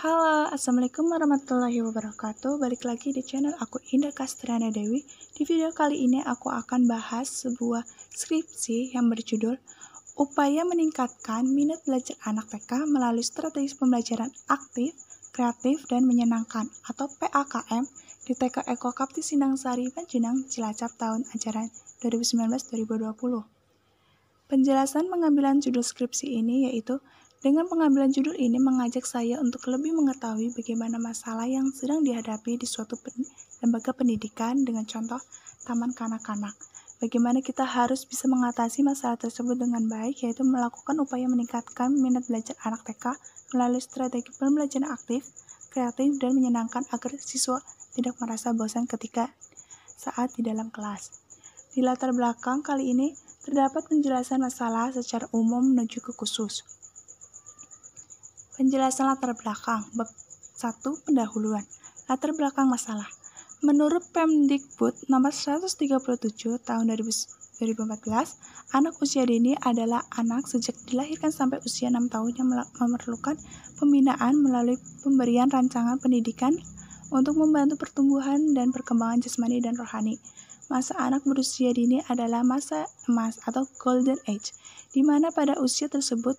Halo, Assalamualaikum warahmatullahi wabarakatuh. Balik lagi di channel aku, Indah Kastriana Dewi. Di video kali ini aku akan bahas sebuah skripsi yang berjudul Upaya Meningkatkan Minat Belajar Anak TK Melalui Strategi Pembelajaran Aktif, Kreatif, dan Menyenangkan atau PAKM di TK Eko Kapti Sinangsari, Panjenengan, Cilacap tahun ajaran 2019-2020. Penjelasan pengambilan judul skripsi ini yaitu dengan pengambilan judul ini mengajak saya untuk lebih mengetahui bagaimana masalah yang sedang dihadapi di suatu lembaga pendidikan dengan contoh taman kanak-kanak. Bagaimana kita harus bisa mengatasi masalah tersebut dengan baik, yaitu melakukan upaya meningkatkan minat belajar anak TK melalui strategi pembelajaran aktif, kreatif, dan menyenangkan agar siswa tidak merasa bosan ketika saat di dalam kelas. Di latar belakang kali ini terdapat penjelasan masalah secara umum menuju ke khusus. Penjelasan latar belakang. Bab 1. Pendahuluan. Latar belakang masalah. Menurut Pemdikbud nomor 137 tahun 2014, anak usia dini adalah anak sejak dilahirkan sampai usia 6 tahun yang memerlukan pembinaan melalui pemberian rancangan pendidikan untuk membantu pertumbuhan dan perkembangan jasmani dan rohani. Masa anak berusia dini adalah masa emas atau golden age, di mana pada usia tersebut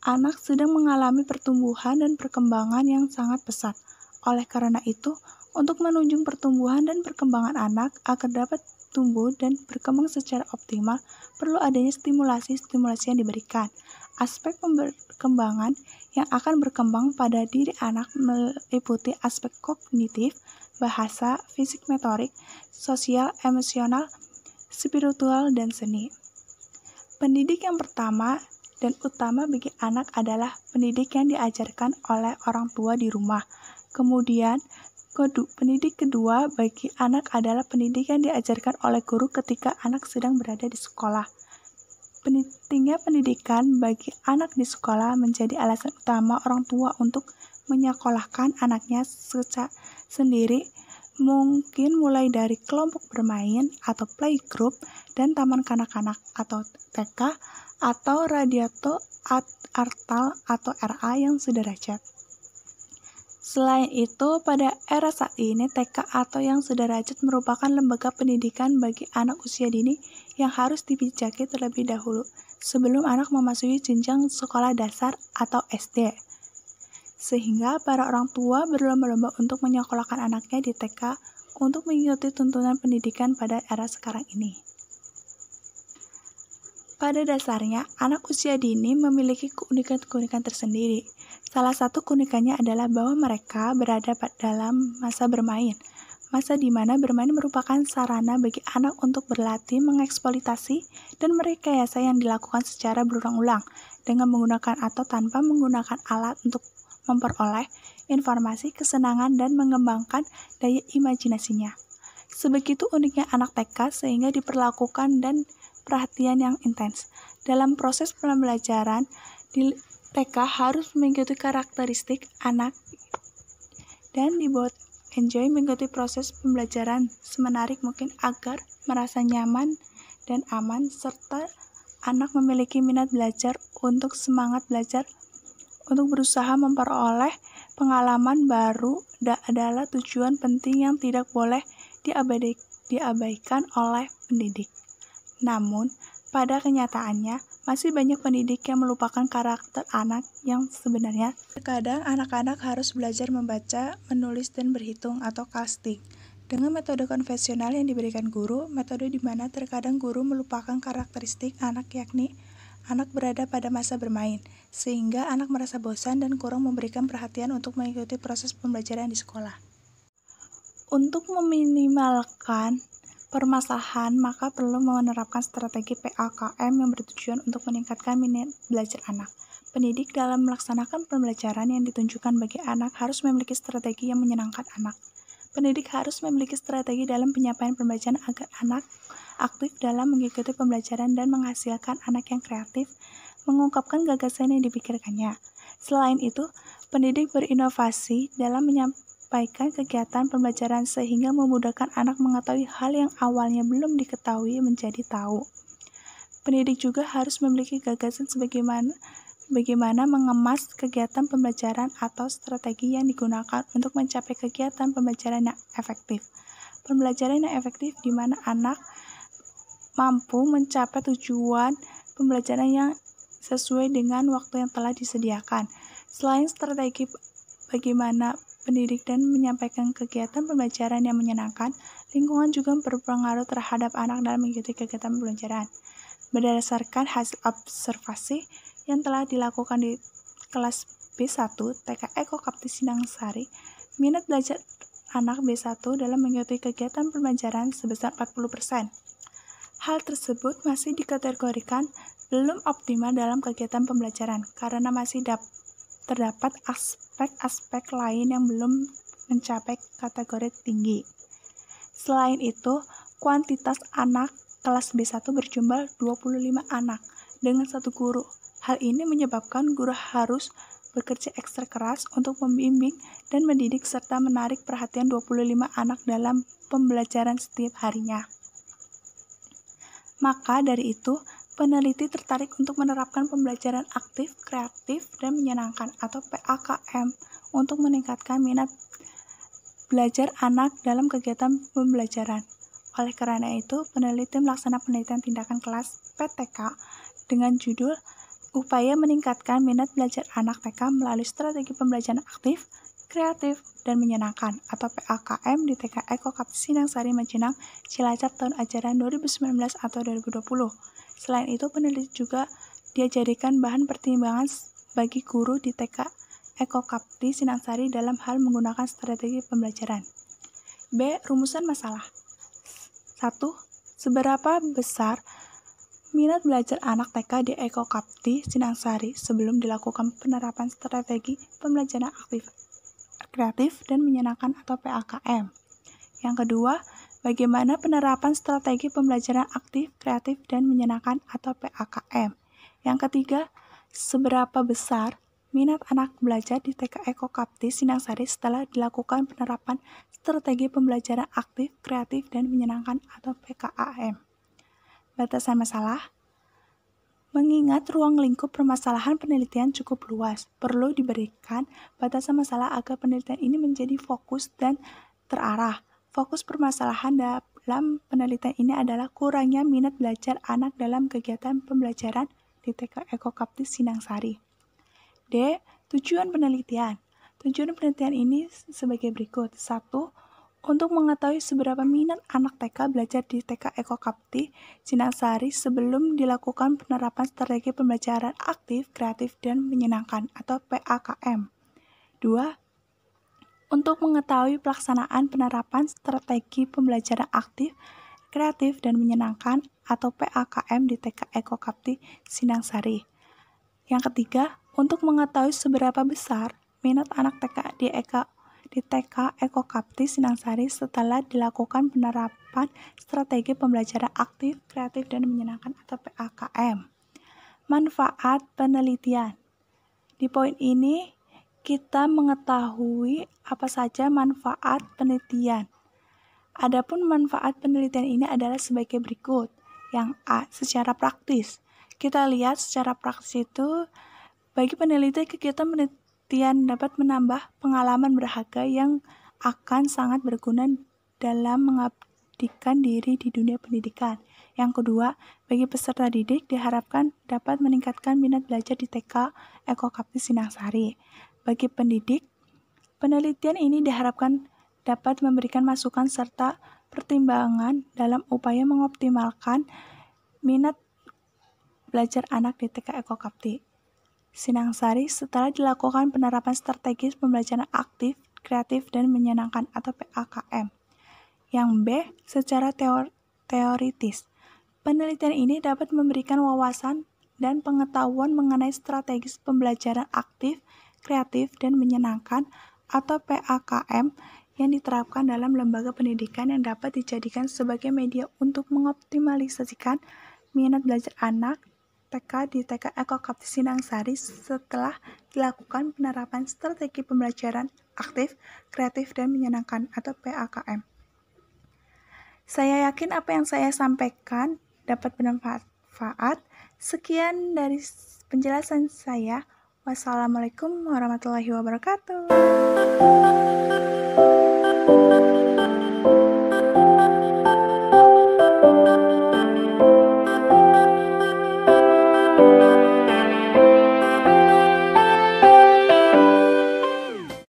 anak sedang mengalami pertumbuhan dan perkembangan yang sangat pesat. Oleh karena itu, untuk menunjang pertumbuhan dan perkembangan anak agar dapat tumbuh dan berkembang secara optimal, perlu adanya stimulasi-stimulasi yang diberikan. Aspek perkembangan yang akan berkembang pada diri anak meliputi aspek kognitif, bahasa, fisik motorik, sosial, emosional, spiritual, dan seni. Pendidik yang pertama dan utama bagi anak adalah pendidik yang diajarkan oleh orang tua di rumah. Kemudian, pendidik kedua bagi anak adalah pendidik yang diajarkan oleh guru ketika anak sedang berada di sekolah. Pentingnya pendidikan bagi anak di sekolah menjadi alasan utama orang tua untuk menyekolahkan anaknya sendiri, mungkin mulai dari kelompok bermain atau playgroup dan taman kanak-kanak atau TK atau radiato artal atau RA yang sederajat. Selain itu, pada era saat ini TK atau yang sederajat merupakan lembaga pendidikan bagi anak usia dini yang harus dipijaki terlebih dahulu sebelum anak memasuki jenjang sekolah dasar atau SD. Sehingga para orang tua berlomba-lomba untuk menyekolahkan anaknya di TK untuk mengikuti tuntunan pendidikan pada era sekarang ini. Pada dasarnya, anak usia dini memiliki keunikan-keunikan tersendiri. Salah satu keunikannya adalah bahwa mereka berada dalam masa bermain. Masa di mana bermain merupakan sarana bagi anak untuk berlatih, mengeksploitasi, dan merekayasa yang dilakukan secara berulang-ulang dengan menggunakan atau tanpa menggunakan alat untuk memperoleh informasi, kesenangan, dan mengembangkan daya imajinasinya. Sebegitu uniknya anak TK sehingga diperlakukan dan perhatian yang intens. Dalam proses pembelajaran di TK harus mengikuti karakteristik anak dan dibuat enjoy mengikuti proses pembelajaran semenarik mungkin agar merasa nyaman dan aman, serta anak memiliki minat belajar untuk semangat belajar untuk berusaha memperoleh pengalaman baru adalah tujuan penting yang tidak boleh diabaikan oleh pendidik. Namun, pada kenyataannya, masih banyak pendidik yang melupakan karakter anak yang sebenarnya. Terkadang anak-anak harus belajar membaca, menulis, dan berhitung atau casting. Dengan metode konvensional yang diberikan guru, metode di mana terkadang guru melupakan karakteristik anak yakni anak berada pada masa bermain, sehingga anak merasa bosan dan kurang memberikan perhatian untuk mengikuti proses pembelajaran di sekolah. Untuk meminimalkan permasalahan, maka perlu menerapkan strategi PAKM yang bertujuan untuk meningkatkan minat belajar anak. Pendidik dalam melaksanakan pembelajaran yang ditunjukkan bagi anak harus memiliki strategi yang menyenangkan anak. Pendidik harus memiliki strategi dalam penyampaian pembelajaran agar anak aktif dalam mengikuti pembelajaran dan menghasilkan anak yang kreatif, mengungkapkan gagasan yang dipikirkannya. Selain itu, pendidik berinovasi dalam menyampaikan kegiatan pembelajaran sehingga memudahkan anak mengetahui hal yang awalnya belum diketahui menjadi tahu. Pendidik juga harus memiliki gagasan sebagaimana bagaimana mengemas kegiatan pembelajaran atau strategi yang digunakan untuk mencapai kegiatan pembelajaran yang efektif. Pembelajaran yang efektif di mana anak mampu mencapai tujuan pembelajaran yang sesuai dengan waktu yang telah disediakan. Selain strategi bagaimana pendidik dan menyampaikan kegiatan pembelajaran yang menyenangkan, lingkungan juga berpengaruh terhadap anak dalam mengikuti kegiatan pembelajaran. Berdasarkan hasil observasi yang telah dilakukan di kelas B1 TK Eko Kapti Sinangsari, minat belajar anak B1 dalam mengikuti kegiatan pembelajaran sebesar 40%. Hal tersebut masih dikategorikan belum optimal dalam kegiatan pembelajaran karena masih terdapat aspek-aspek lain yang belum mencapai kategori tinggi. Selain itu, kuantitas anak kelas B1 berjumlah 25 anak dengan satu guru. Hal ini menyebabkan guru harus bekerja ekstra keras untuk membimbing dan mendidik serta menarik perhatian 25 anak dalam pembelajaran setiap harinya. Maka dari itu, peneliti tertarik untuk menerapkan pembelajaran aktif, kreatif, dan menyenangkan atau PAKM untuk meningkatkan minat belajar anak dalam kegiatan pembelajaran. Oleh karena itu, peneliti melaksanakan penelitian tindakan kelas PTK dengan judul Upaya Meningkatkan Minat Belajar Anak TK melalui Strategi Pembelajaran Aktif, Kreatif, dan Menyenangkan atau PAKM di TK Eko Kapti Sinangsari Majenang, Cilacap tahun ajaran 2019 atau 2020. Selain itu, peneliti juga diajarikan bahan pertimbangan bagi guru di TK Eko Kapti Sinangsari dalam hal menggunakan strategi pembelajaran. B. Rumusan masalah. 1. Seberapa besar minat belajar anak TK di Eko Kapti Sinangsari sebelum dilakukan penerapan strategi pembelajaran aktif, kreatif, dan menyenangkan atau PAKM. Yang kedua, bagaimana penerapan strategi pembelajaran aktif, kreatif, dan menyenangkan atau PAKM. Yang ketiga, seberapa besar minat anak belajar di TK Eko Kapti Sinangsari setelah dilakukan penerapan strategi pembelajaran aktif, kreatif, dan menyenangkan atau PKAM. Batasan masalah. Mengingat ruang lingkup permasalahan penelitian cukup luas, perlu diberikan batasan masalah agar penelitian ini menjadi fokus dan terarah. Fokus permasalahan dalam penelitian ini adalah kurangnya minat belajar anak dalam kegiatan pembelajaran di TK Eko Kapti Sinangsari. D. Tujuan penelitian. Tujuan penelitian ini sebagai berikut. 1. Untuk mengetahui seberapa minat anak TK belajar di TK Eko Kapti Sinangsari sebelum dilakukan penerapan strategi pembelajaran aktif, kreatif, dan menyenangkan atau PAKM. 2. Untuk mengetahui pelaksanaan penerapan strategi pembelajaran aktif, kreatif, dan menyenangkan atau PAKM di TK Eko Kapti Sinangsari. Yang ketiga, untuk mengetahui seberapa besar minat anak TK di TK Eko Kapti Sinangsari setelah dilakukan penerapan strategi pembelajaran aktif, kreatif, dan menyenangkan atau PAKM. Manfaat penelitian. Di poin ini, kita mengetahui apa saja manfaat penelitian. Adapun manfaat penelitian ini adalah sebagai berikut. Yang A, secara praktis. Kita lihat secara praktis itu, bagi peneliti kegiatan penelitian dapat menambah pengalaman berharga yang akan sangat berguna dalam mengabdikan diri di dunia pendidikan. Yang kedua, bagi peserta didik diharapkan dapat meningkatkan minat belajar di TK Eko Kapti Sinangsari. Bagi pendidik, penelitian ini diharapkan dapat memberikan masukan serta pertimbangan dalam upaya mengoptimalkan minat belajar anak di TK Eko Kapti Sinangsari setelah dilakukan penerapan strategis pembelajaran aktif, kreatif, dan menyenangkan atau PAKM. Yang B, secara teoritis. Penelitian ini dapat memberikan wawasan dan pengetahuan mengenai strategis pembelajaran aktif, kreatif, dan menyenangkan atau PAKM yang diterapkan dalam lembaga pendidikan yang dapat dijadikan sebagai media untuk mengoptimalisasikan minat belajar anak TK di TK Eko Kapti Sinangsari setelah dilakukan penerapan strategi pembelajaran aktif, kreatif, dan menyenangkan atau PAKM. Saya yakin apa yang saya sampaikan dapat bermanfaat bermanfaat. Sekian dari penjelasan saya. Wassalamualaikum warahmatullahi wabarakatuh.